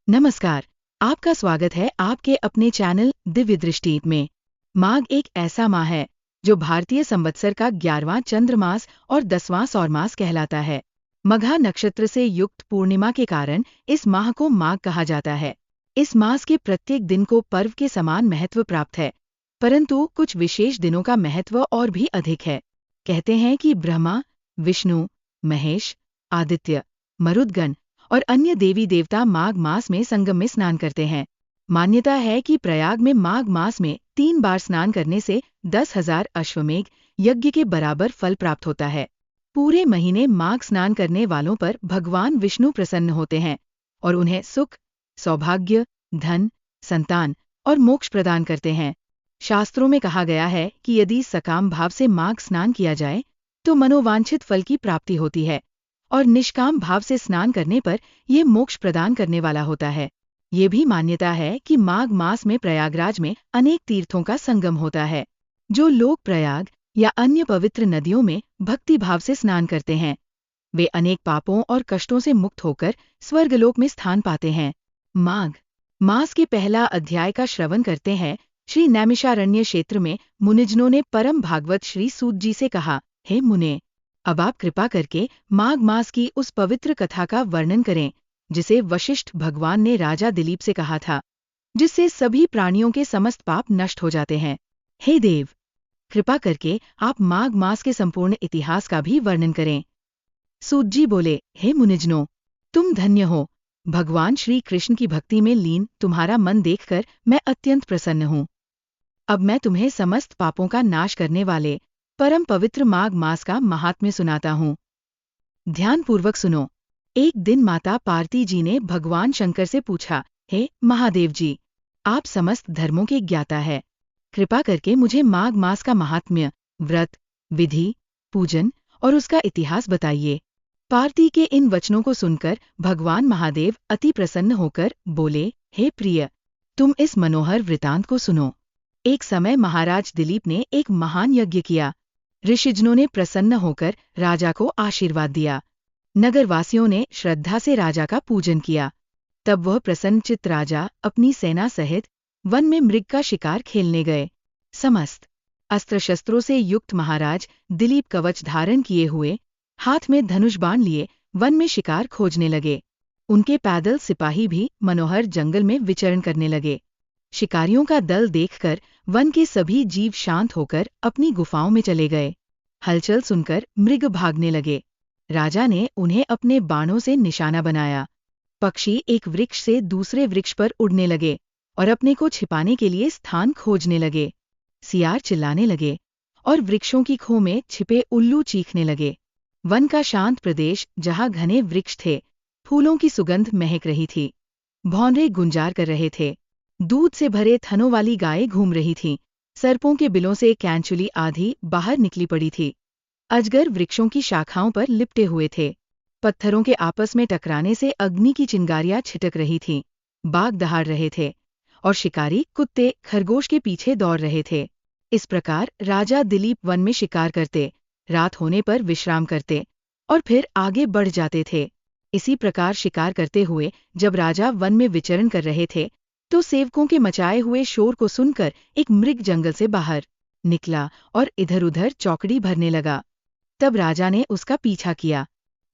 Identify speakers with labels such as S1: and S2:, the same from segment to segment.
S1: नमस्कार, आपका स्वागत है आपके अपने चैनल दिव्य दृष्टि में। माघ एक ऐसा माह है जो भारतीय संवत्सर का 11वां चंद्रमास और 10वां सौरमास कहलाता है। मघा नक्षत्र से युक्त पूर्णिमा के कारण इस माह को माघ कहा जाता है। इस मास के प्रत्येक दिन को पर्व के समान महत्व प्राप्त है, परंतु कुछ विशेष दिनों का महत्व और भी अधिक है। कहते हैं कि ब्रह्मा, विष्णु, महेश, आदित्य, मरुदगण और अन्य देवी देवता माघ मास में संगम में स्नान करते हैं। मान्यता है कि प्रयाग में माघ मास में 3 बार स्नान करने से 10,000 अश्वमेघ यज्ञ के बराबर फल प्राप्त होता है। पूरे महीने माघ स्नान करने वालों पर भगवान विष्णु प्रसन्न होते हैं और उन्हें सुख, सौभाग्य, धन, संतान और मोक्ष प्रदान करते हैं। शास्त्रों में कहा गया है कि यदि सकाम भाव से माघ स्नान किया जाए तो मनोवांछित फल की प्राप्ति होती है और निष्काम भाव से स्नान करने पर यह मोक्ष प्रदान करने वाला होता है। ये भी मान्यता है कि माघ मास में प्रयागराज में अनेक तीर्थों का संगम होता है। जो लोग प्रयाग या अन्य पवित्र नदियों में भक्ति भाव से स्नान करते हैं, वे अनेक पापों और कष्टों से मुक्त होकर स्वर्गलोक में स्थान पाते हैं। माघ मास के पहला अध्याय का श्रवण करते हैं। श्री नैमिषारण्य क्षेत्र में मुनिजनों ने परम भागवत श्री सूत जी से कहा, हे मुने, अब आप कृपा करके माघ मास की उस पवित्र कथा का वर्णन करें जिसे वशिष्ठ भगवान ने राजा दिलीप से कहा था, जिससे सभी प्राणियों के समस्त पाप नष्ट हो जाते हैं। हे देव, कृपा करके आप माघ मास के संपूर्ण इतिहास का भी वर्णन करें। सूत जी बोले, हे मुनिजनों, तुम धन्य हो। भगवान श्री कृष्ण की भक्ति में लीन तुम्हारा मन देखकर मैं अत्यंत प्रसन्न हूँ। अब मैं तुम्हें समस्त पापों का नाश करने वाले परम पवित्र माघ मास का महात्म्य सुनाता हूँ। ध्यानपूर्वक सुनो। एक दिन माता पार्वती जी ने भगवान शंकर से पूछा, हे महादेव जी, आप समस्त धर्मों के ज्ञाता है, कृपा करके मुझे माघ मास का महात्म्य, व्रत, विधि, पूजन और उसका इतिहास बताइए। पार्वती के इन वचनों को सुनकर भगवान महादेव अति प्रसन्न होकर बोले, हे प्रिय, तुम इस मनोहर वृतांत को सुनो। एक समय महाराज दिलीप ने एक महान यज्ञ किया। ऋषिजनों ने प्रसन्न होकर राजा को आशीर्वाद दिया। नगरवासियों ने श्रद्धा से राजा का पूजन किया। तब वह प्रसन्नचित्त राजा अपनी सेना सहित वन में मृग का शिकार खेलने गए। समस्त अस्त्र शस्त्रों से युक्त महाराज दिलीप कवच धारण किए हुए, हाथ में धनुष बाण लिए वन में शिकार खोजने लगे। उनके पैदल सिपाही भी मनोहर जंगल में विचरण करने लगे। शिकारियों का दल देखकर वन के सभी जीव शांत होकर अपनी गुफाओं में चले गए। हलचल सुनकर मृग भागने लगे। राजा ने उन्हें अपने बाणों से निशाना बनाया। पक्षी एक वृक्ष से दूसरे वृक्ष पर उड़ने लगे और अपने को छिपाने के लिए स्थान खोजने लगे। सियार चिल्लाने लगे और वृक्षों की खोह में छिपे उल्लू चीखने लगे। वन का शांत प्रदेश, जहाँ घने वृक्ष थे, फूलों की सुगंध महक रही थी। भौंरे गुंजार कर रहे थे। दूध से भरे थनों वाली गायें घूम रही थीं। सर्पों के बिलों से कैंचुली आधी बाहर निकली पड़ी थी। अजगर वृक्षों की शाखाओं पर लिपटे हुए थे। पत्थरों के आपस में टकराने से अग्नि की चिंगारियां छिटक रही थीं। बाघ दहाड़ रहे थे और शिकारी कुत्ते खरगोश के पीछे दौड़ रहे थे। इस प्रकार राजा दिलीप वन में शिकार करते, रात होने पर विश्राम करते और फिर आगे बढ़ जाते थे। इसी प्रकार शिकार करते हुए जब राजा वन में विचरण कर रहे थे तो सेवकों के मचाए हुए शोर को सुनकर एक मृग जंगल से बाहर निकला और इधर-उधर चौकड़ी भरने लगा। तब राजा ने उसका पीछा किया।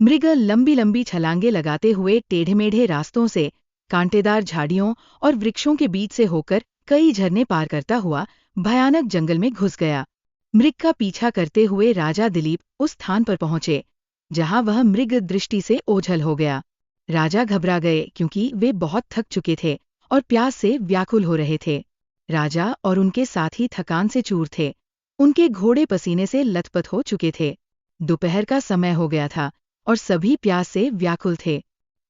S1: मृग लंबी लंबी छलांगे लगाते हुए टेढ़े-मेढ़े रास्तों से, कांटेदार झाड़ियों और वृक्षों के बीच से होकर कई झरने पार करता हुआ भयानक जंगल में घुस गया। मृग का पीछा करते हुए राजा दिलीप उस स्थान पर पहुंचे जहां वह मृग दृष्टि से ओझल हो गया। राजा घबरा गए क्योंकि वे बहुत थक चुके थे और प्यास से व्याकुल हो रहे थे। राजा और उनके साथी थकान से चूर थे। उनके घोड़े पसीने से लथपथ हो चुके थे। दोपहर का समय हो गया था और सभी प्यास से व्याकुल थे।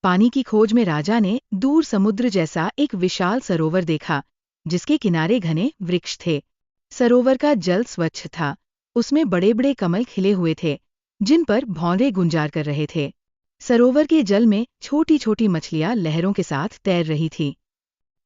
S1: पानी की खोज में राजा ने दूर समुद्र जैसा एक विशाल सरोवर देखा, जिसके किनारे घने वृक्ष थे। सरोवर का जल स्वच्छ था। उसमें बड़े बड़े कमल खिले हुए थे, जिन पर भौंरे गुंजार कर रहे थे। सरोवर के जल में छोटी छोटी मछलियां लहरों के साथ तैर रही थीं।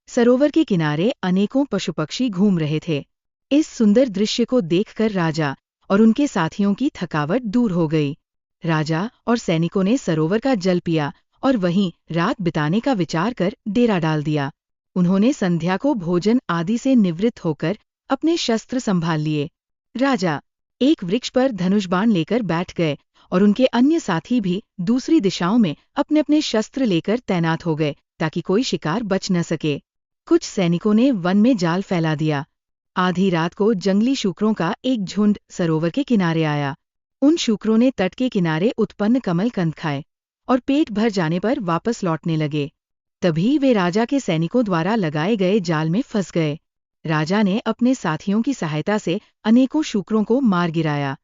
S1: सरोवर के किनारे अनेकों पशु पक्षी घूम रहे थे। इस सुंदर दृश्य को देखकर राजा और उनके साथियों की थकावट दूर हो गई। राजा और सैनिकों ने सरोवर का जल पिया और वहीं रात बिताने का विचार कर डेरा डाल दिया। उन्होंने संध्या को भोजन आदि से निवृत्त होकर अपने शस्त्र संभाल लिए। राजा एक वृक्ष पर धनुष बाण लेकर बैठ गए और उनके अन्य साथी भी दूसरी दिशाओं में अपने अपने शस्त्र लेकर तैनात हो गए ताकि कोई शिकार बच न सके। कुछ सैनिकों ने वन में जाल फैला दिया। आधी रात को जंगली शूकरों का एक झुंड सरोवर के किनारे आया। उन शूकरों ने तट के किनारे उत्पन्न कमल कंद खाए और पेट भर जाने पर वापस लौटने लगे। तभी वे राजा के सैनिकों द्वारा लगाए गए जाल में फंस गए। राजा ने अपने साथियों की सहायता से अनेकों शूकरों को मार गिराया।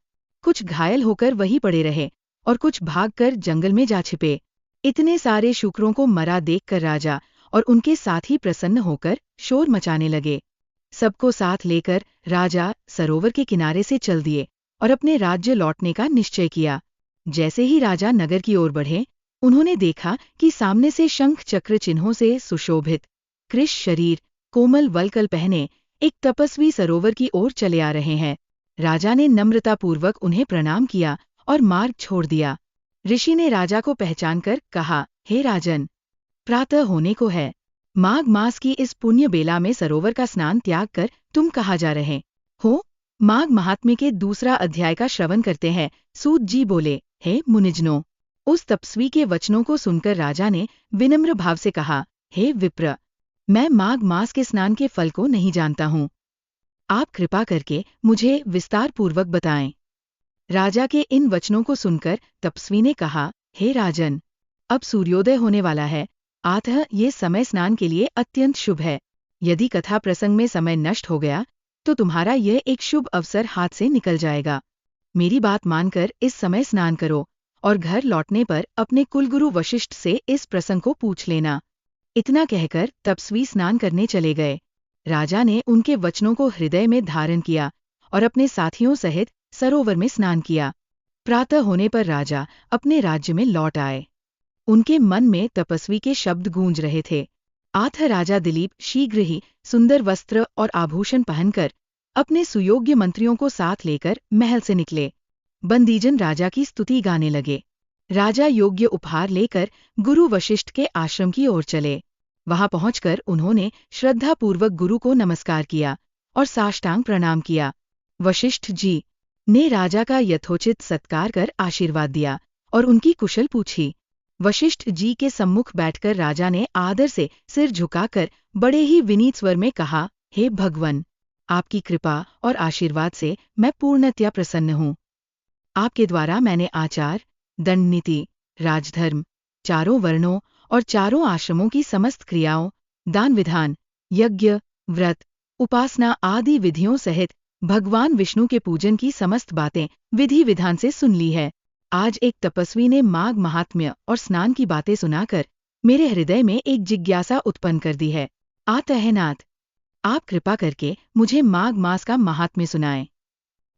S1: कुछ घायल होकर वहीं पड़े रहे और कुछ भागकर जंगल में जा छिपे। इतने सारे शूकरों को मरा देखकर राजा और उनके साथी प्रसन्न होकर शोर मचाने लगे। सबको साथ लेकर राजा सरोवर के किनारे से चल दिए और अपने राज्य लौटने का निश्चय किया। जैसे ही राजा नगर की ओर बढ़े, उन्होंने देखा कि सामने से शंख चक्र चिन्हों से सुशोभित, कृश शरीर, कोमल वल्कल पहने एक तपस्वी सरोवर की ओर चले आ रहे हैं। राजा ने नम्रतापूर्वक उन्हें प्रणाम किया और मार्ग छोड़ दिया। ऋषि ने राजा को पहचानकर कहा, हे राजन, प्रातः होने को है। माघ मास की इस पुण्य बेला में सरोवर का स्नान त्याग कर तुम कहाँ जा रहे हो? माघ महात्म्य के दूसरा अध्याय का श्रवण करते हैं। सूत जी बोले, हे मुनिजनों। उस तपस्वी के वचनों को सुनकर राजा ने विनम्र भाव से कहा, हे विप्र, मैं माघ मास के स्नान के फल को नहीं जानता हूँ। आप कृपा करके मुझे विस्तार पूर्वक बताएं। राजा के इन वचनों को सुनकर तपस्वी ने कहा, हे राजन, अब सूर्योदय होने वाला है, अतः ये समय स्नान के लिए अत्यंत शुभ है। यदि कथा प्रसंग में समय नष्ट हो गया तो तुम्हारा यह एक शुभ अवसर हाथ से निकल जाएगा। मेरी बात मानकर इस समय स्नान करो और घर लौटने पर अपने कुलगुरु वशिष्ठ से इस प्रसंग को पूछ लेना। इतना कहकर तपस्वी स्नान करने चले गए। राजा ने उनके वचनों को हृदय में धारण किया और अपने साथियों सहित सरोवर में स्नान किया। प्रातः होने पर राजा अपने राज्य में लौट आए। उनके मन में तपस्वी के शब्द गूंज रहे थे। आथ राजा दिलीप शीघ्र ही सुंदर वस्त्र और आभूषण पहनकर अपने सुयोग्य मंत्रियों को साथ लेकर महल से निकले। बंदीजन राजा की स्तुति गाने लगे। राजा योग्य उपहार लेकर गुरु वशिष्ठ के आश्रम की ओर चले। वहां पहुंचकर उन्होंने श्रद्धापूर्वक गुरु को नमस्कार किया और साष्टांग प्रणाम किया। वशिष्ठ जी ने राजा का यथोचित सत्कार कर आशीर्वाद दिया और उनकी कुशल पूछी। वशिष्ठ जी के सम्मुख बैठकर राजा ने आदर से सिर झुकाकर बड़े ही विनीत स्वर में कहा, हे भगवन, आपकी कृपा और आशीर्वाद से मैं पूर्णतया प्रसन्न हूँ। आपके द्वारा मैंने आचार, दंड नीति, राजधर्म, चारों वर्णों और चारों आश्रमों की समस्त क्रियाओं, दान विधान, यज्ञ, व्रत, उपासना आदि विधियों सहित भगवान विष्णु के पूजन की समस्त बातें विधि विधान से सुन ली है। आज एक तपस्वी ने माघ महात्म्य और स्नान की बातें सुनाकर मेरे हृदय में एक जिज्ञासा उत्पन्न कर दी है। नाथ, आप कृपा करके मुझे माघ मास का महात्म्य सुनाएं।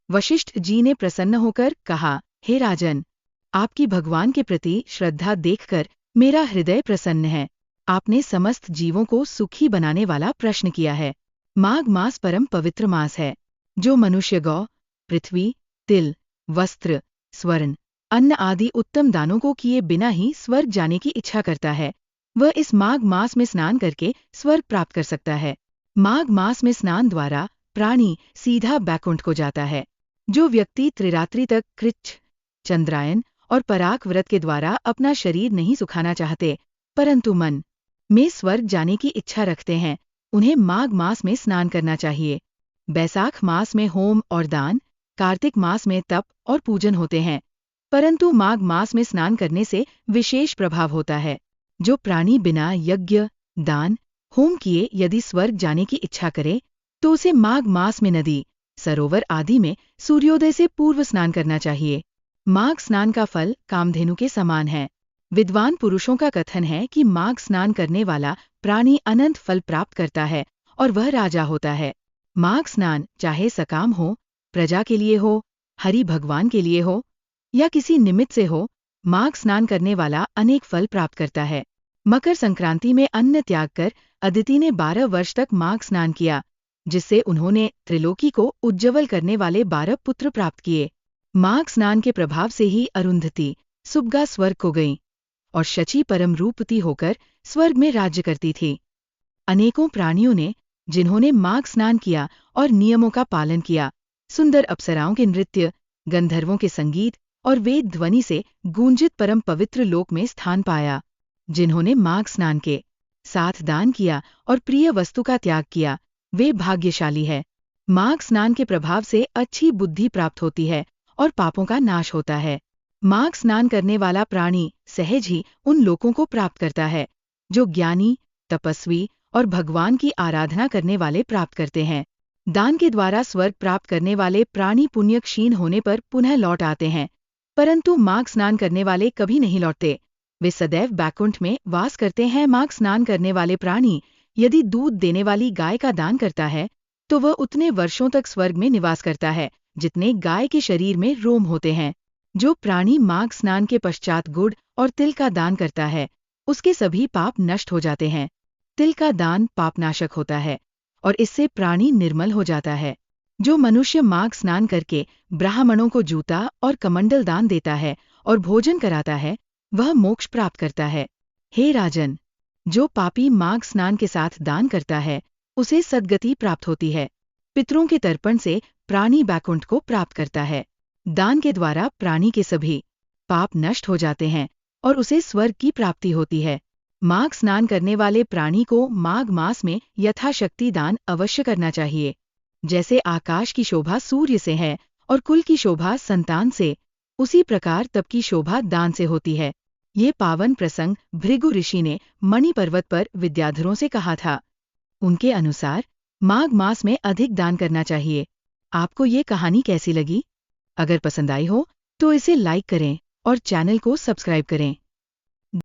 S1: वशिष्ठ जी ने प्रसन्न होकर कहा, हे राजन, आपकी भगवान के प्रति श्रद्धा देखकर मेरा हृदय प्रसन्न है। आपने समस्त जीवों को सुखी बनाने वाला प्रश्न किया है। माघ मास परम पवित्र मास है। जो मनुष्य गौ, पृथ्वी, तिल, वस्त्र, स्वर्ण, अन्न आदि उत्तम दानों को किए बिना ही स्वर्ग जाने की इच्छा करता है, वह इस माघ मास में स्नान करके स्वर्ग प्राप्त कर सकता है। माघ मास में स्नान द्वारा प्राणी सीधा बैकुंठ को जाता है। जो व्यक्ति त्रिरात्रि तक कृच्छ, चंद्रायन और पराग व्रत के द्वारा अपना शरीर नहीं सुखाना चाहते परंतु मन में स्वर्ग जाने की इच्छा रखते हैं, उन्हें माघ मास में स्नान करना चाहिए। बैसाख मास में होम और दान, कार्तिक मास में तप और पूजन होते हैं, परंतु माघ मास में स्नान करने से विशेष प्रभाव होता है। जो प्राणी बिना यज्ञ, दान, होम किए यदि स्वर्ग जाने की इच्छा करे तो उसे माघ मास में नदी, सरोवर आदि में सूर्योदय से पूर्व स्नान करना चाहिए। माघ स्नान का फल कामधेनु के समान है। विद्वान पुरुषों का कथन है कि माघ स्नान करने वाला प्राणी अनंत फल प्राप्त करता है और वह राजा होता है। माघ स्नान चाहे सकाम हो, प्रजा के लिए हो, हरि भगवान के लिए हो या किसी निमित्त से हो, माघ स्नान करने वाला अनेक फल प्राप्त करता है। मकर संक्रांति में अन्न त्याग कर अदिति ने 12 वर्ष तक माघ स्नान किया, जिससे उन्होंने त्रिलोकी को उज्ज्वल करने वाले 12 पुत्र प्राप्त किए। माघ स्नान के प्रभाव से ही अरुंधति सुबगा स्वर्ग को गईं। और शची परम रूपवती होकर स्वर्ग में राज्य करती थी। अनेकों प्राणियों ने, जिन्होंने माघ स्नान किया और नियमों का पालन किया, सुंदर अप्सराओं के नृत्य, गंधर्वों के संगीत और वेद ध्वनि से गूंजित परम पवित्र लोक में स्थान पाया। जिन्होंने माघ स्नान के साथ दान किया और प्रिय वस्तु का त्याग किया, वे भाग्यशाली है। माघ स्नान के प्रभाव से अच्छी बुद्धि प्राप्त होती है और पापों का नाश होता है। माघ स्नान करने वाला प्राणी सहज ही उन लोकों को प्राप्त करता है जो ज्ञानी, तपस्वी और भगवान की आराधना करने वाले प्राप्त करते हैं। दान के द्वारा स्वर्ग प्राप्त करने वाले प्राणी पुण्य क्षीण होने पर पुनः लौट आते हैं, परंतु माघ स्नान करने वाले कभी नहीं लौटते। वे सदैव बैकुंठ में वास करते हैं। माघ स्नान करने वाले प्राणी यदि दूध देने वाली गाय का दान करता है तो वह उतने वर्षों तक स्वर्ग में निवास करता है जितने गाय के शरीर में रोम होते हैं। जो प्राणी माघ स्नान के पश्चात गुड़ और तिल का दान करता है, उसके सभी पाप नष्ट हो जाते हैं। तिल का दान पापनाशक होता है और इससे प्राणी निर्मल हो जाता है। जो मनुष्य माघ स्नान करके ब्राह्मणों को जूता और कमंडल दान देता है और भोजन कराता है, वह मोक्ष प्राप्त करता है। हे राजन, जो पापी माघ स्नान के साथ दान करता है, उसे सद्गति प्राप्त होती है। पितरों के तर्पण से प्राणी बैकुंठ को प्राप्त करता है। दान के द्वारा प्राणी के सभी पाप नष्ट हो जाते हैं और उसे स्वर्ग की प्राप्ति होती है। माघ स्नान करने वाले प्राणी को माघ मास में यथाशक्ति दान अवश्य करना चाहिए। जैसे आकाश की शोभा सूर्य से है और कुल की शोभा संतान से, उसी प्रकार तप की शोभा दान से होती है। ये पावन प्रसंग भृगु ऋषि ने मणि पर्वत पर विद्याधरों से कहा था। उनके अनुसार माघ मास में अधिक दान करना चाहिए। आपको ये कहानी कैसी लगी? अगर पसंद आई हो तो इसे लाइक करें और चैनल को सब्सक्राइब करें।